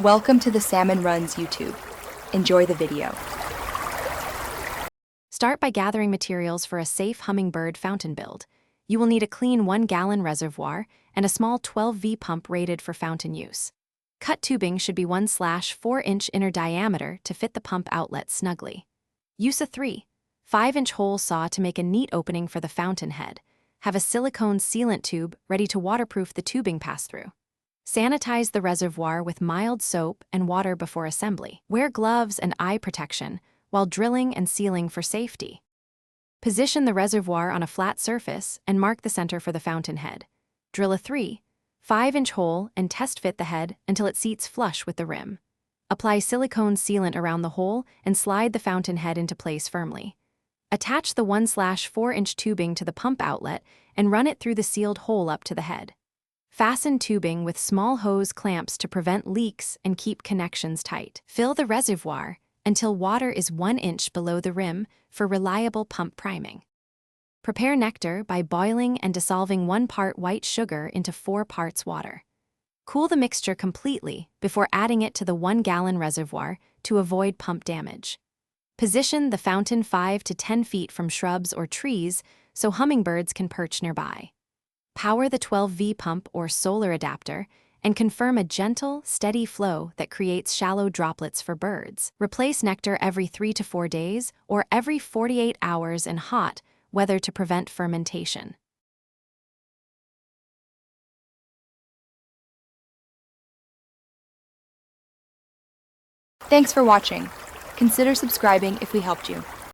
Welcome to the Salmon Runs YouTube. Enjoy the video. Start by gathering materials for a safe hummingbird fountain build. You will need a clean 1-gallon reservoir and a small 12V pump rated for fountain use. Cut tubing should be 1/4-inch inner diameter to fit the pump outlet snugly. Use a 3/5-inch hole saw to make a neat opening for the fountain head. Have a silicone sealant tube ready to waterproof the tubing pass-through. Sanitize the reservoir with mild soap and water before assembly. Wear gloves and eye protection while drilling and sealing for safety. Position the reservoir on a flat surface and mark the center for the fountain head. Drill a 3/5-inch hole and test fit the head until it seats flush with the rim. Apply silicone sealant around the hole and slide the fountain head into place firmly. Attach the 1/4-inch tubing to the pump outlet and run it through the sealed hole up to the head. Fasten tubing with small hose clamps to prevent leaks and keep connections tight. Fill the reservoir until water is 1 inch below the rim for reliable pump priming. Prepare nectar by boiling and dissolving 1 part white sugar into 4 parts water. Cool the mixture completely before adding it to the 1-gallon reservoir to avoid pump damage. Position the fountain 5 to 10 feet from shrubs or trees so hummingbirds can perch nearby. Power the 12V pump or solar adapter and confirm a gentle, steady flow that creates shallow droplets for birds. Replace nectar every 3 to 4 days or every 48 hours in hot weather to prevent fermentation. Thanks for watching. Consider subscribing if we helped you.